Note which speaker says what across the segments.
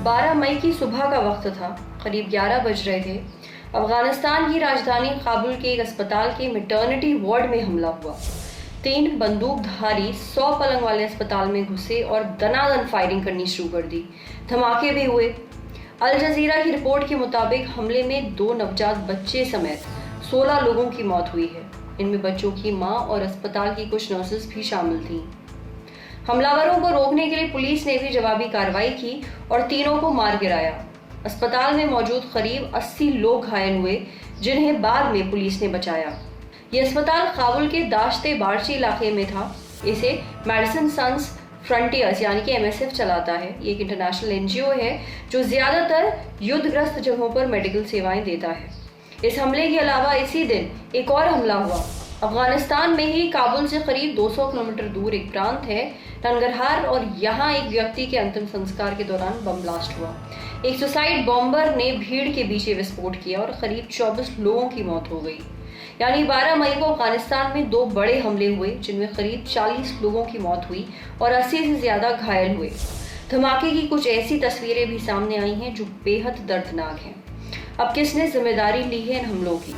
Speaker 1: 12 मई की सुबह का वक्त था। करीब 11 बज रहे थे। अफगानिस्तान की राजधानी काबुल के एक अस्पताल के मैटरनिटी वार्ड में हमला हुआ। 3 बंदूकधारी 100 पलंग वाले अस्पताल में घुसे और दनादन फायरिंग करनी शुरू कर दी। धमाके भी हुए। अल जजीरा की रिपोर्ट के मुताबिक हमले में 2 नवजात बच्चे समेत 16 लोगों की मौत हुई है। इनमें बच्चों की मां और अस्पताल की कुछ नर्सेस भी शामिल थीं। हमलावरों को रोकने के लिए पुलिस ने भी जवाबी कार्रवाई की और तीनों को मार गिराया। अस्पताल में मौजूद करीब 80 लोग घायल हुए, जिन्हें बाद में पुलिस ने बचाया। ये अस्पताल काबुल के दाश्ते बारची इलाके में था। इसे मेडिसिन सन्स फ्रंटियर्स यानी कि MSF चलाता है। ये एक इंटरनेशनल NGO है जो ज्यादातर युद्धग्रस्त जगहों पर मेडिकल सेवाएं देता है। इस हमले के अलावा इसी दिन एक और हमला हुआ। अफगानिस्तान में ही काबुल से करीब 200 किलोमीटर दूर एक प्रांत है नंगरहार, और यहाँ एक व्यक्ति के अंतिम संस्कार के दौरान बम ब्लास्ट हुआ। एक सुसाइड बॉम्बर ने भीड़ के बीच विस्फोट किया और करीब 24 लोगों की मौत हो गई। यानी 12 मई को अफगानिस्तान में 2 बड़े हमले हुए, जिनमें करीब 40 लोगों की मौत हुई और 80 से ज्यादा घायल हुए। धमाके की कुछ ऐसी तस्वीरें भी सामने आई हैं जो बेहद दर्दनाक हैं। अब किसने जिम्मेदारी ली है इन हमलों की?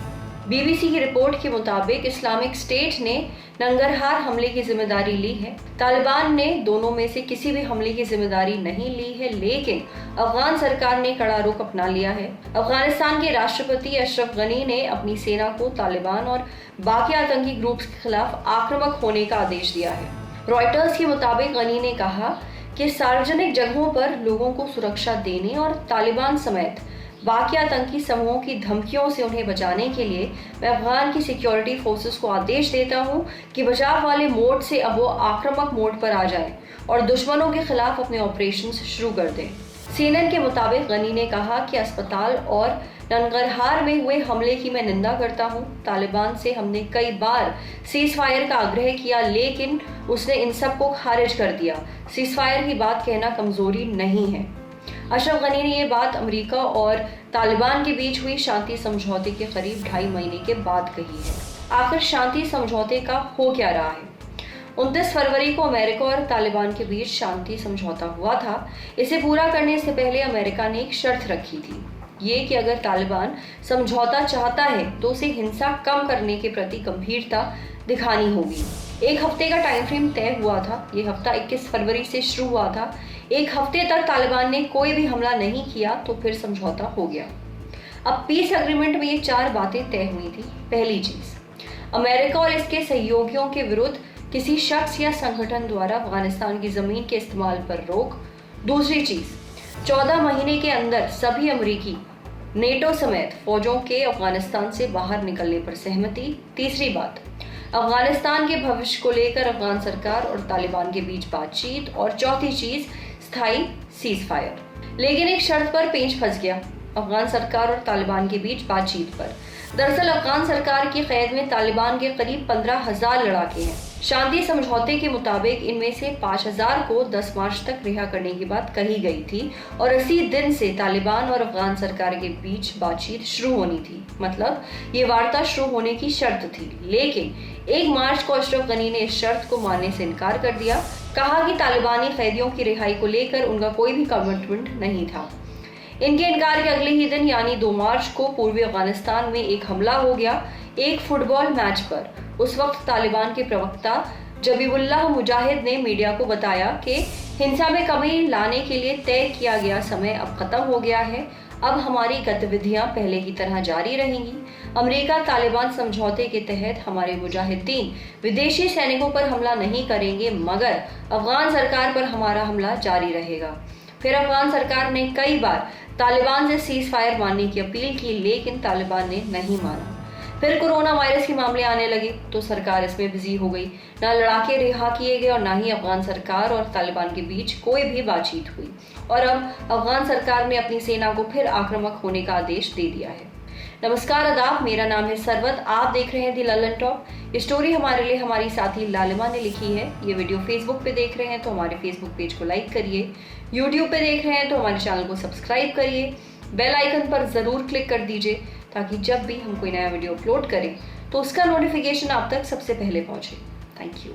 Speaker 1: BBC की रिपोर्ट के मुताबिक इस्लामिक स्टेट ने नंगरहार हमले की जिम्मेदारी ली है। तालिबान ने दोनों में से किसी भी हमले की जिम्मेदारी नहीं ली है, लेकिन अफगान सरकार ने कड़ा रुख अपना लिया है। अफगानिस्तान के राष्ट्रपति अशरफ गनी ने अपनी सेना को तालिबान और बाकी आतंकी ग्रुप्स के खिलाफ आक्रामक होने का आदेश दिया है। रॉयटर्स के मुताबिक गनी ने कहा कि सार्वजनिक जगहों पर लोगों को सुरक्षा देने और तालिबान समेत बाकी आतंकी समूहों की धमकियों से उन्हें बचाने के लिए मैं अफगान की सिक्योरिटी फोर्सेस को आदेश देता हूं कि बचाव वाले मोड से अब वो आक्रामक मोड पर आ जाएं और दुश्मनों के खिलाफ अपने ऑपरेशंस शुरू कर दें। CNN के मुताबिक गनी ने कहा कि अस्पताल और नंगरहार में हुए हमले की मैं निंदा करता हूं। तालिबान से हमने कई बार सीज फायर का आग्रह किया, लेकिन उसने इन सब को खारिज कर दिया। सीज फायर की बात कहना कमजोरी नहीं है। अशरफ गनी ने ये बात अमेरिका और तालिबान के बीच हुई शांति समझौते के करीब 2.5 महीने के बाद कही है। आखिर शांति समझौते का हो क्या रहा है? 29 फरवरी को अमेरिका और तालिबान के बीच शांति समझौता हुआ था। इसे पूरा करने से पहले अमेरिका ने एक शर्त रखी थी, ये कि अगर तालिबान समझौता चाहता है तो उसे हिंसा कम करने के प्रति गंभीरता दिखानी होगी। 1 हफ्ते का टाइम फ्रेम तय हुआ था। ये हफ्ता 21 फरवरी से शुरू हुआ था। 1 हफ्ते तक तालिबान ने कोई भी हमला नहीं किया तो फिर समझौता हो गया। अब पीस एग्रीमेंट में ये 4 बातें तय हुई थी। पहली चीज, अमेरिका और इसके सहयोगियों के विरुद्ध किसी शख्स या संगठन द्वारा अफगानिस्तान की जमीन के इस्तेमाल पर रोक। दूसरी चीज, 14 महीने के अंदर सभी अमेरिकी नेटो समेत फौजों के अफगानिस्तान से बाहर निकलने पर सहमति। तीसरी बात, अफगानिस्तान के भविष्य को लेकर अफगान सरकार और तालिबान के बीच बातचीत। और चौथी चीज, स्थायी सीज फायर। लेकिन एक शर्त पर पेंच फंस गया अफगान सरकार और तालिबान के बीच बातचीत पर। दरअसल अफगान सरकार की कैद में तालिबान के करीब 15,000 लड़ाके हैं। शांति समझौते के मुताबिक इनमें से 5,000 को 10 मार्च तक रिहा करने की बात कही गई थी और 80 दिन से तालिबान और अफगान सरकार के बीच बातचीत शुरू होनी थी। मतलब ये वार्ता शुरू होने की शर्त थी, लेकिन 1 मार्च को अशरफ गनी ने इस शर्त को मानने से इनकार कर दिया। कहा कि तालिबानी कैदियों की रिहाई को लेकर उनका कोई भी कमिटमेंट नहीं था। इनके इनकार के अगले ही दिन यानी 2 मार्च को पूर्वी अफगानिस्तान में एक हमला हो गया, एक फुटबॉल मैच पर। उस वक्त तालिबान के प्रवक्ता जबीहुल्लाह मुजाहिद ने मीडिया को बताया कि हिंसा में कमी लाने के लिए तय किया गया समय अब खत्म हो गया है। अब हमारी गतिविधियां पहले की तरह जारी रहेंगी। अमेरिका तालिबान समझौते के तहत हमारे मुजाहिदीन विदेशी सैनिकों पर हमला नहीं करेंगे, मगर अफगान सरकार पर हमारा हमला जारी रहेगा। फिर अफगान सरकार ने कई बार तालिबान से सीज फायर मानने की अपील की, लेकिन तालिबान ने नहीं माना। फिर कोरोना वायरस के मामले आने लगे तो सरकार इसमें बिजी हो गई। ना लड़ाके रिहा किए गए और ना ही अफगान सरकार और तालिबान के बीच कोई भी बातचीत हुई। और अब अफगान सरकार ने अपनी सेना को फिर आक्रामक होने का आदेश दे दिया है। नमस्कार, आदाब, मेरा नाम है सरवत। आप देख रहे हैं दी ललन टॉप। ये स्टोरी हमारे लिए हमारी साथी लालिमा ने लिखी है। ये वीडियो फेसबुक पे देख रहे हैं तो हमारे फेसबुक पेज को लाइक करिए। यूट्यूब पे देख रहे हैं तो हमारे चैनल को सब्सक्राइब करिए। बेल आइकन पर जरूर क्लिक कर दीजिए ताकि जब भी हम कोई नया वीडियो अपलोड करें तो उसका नोटिफिकेशन आप तक सबसे पहले पहुंचे। Thank you.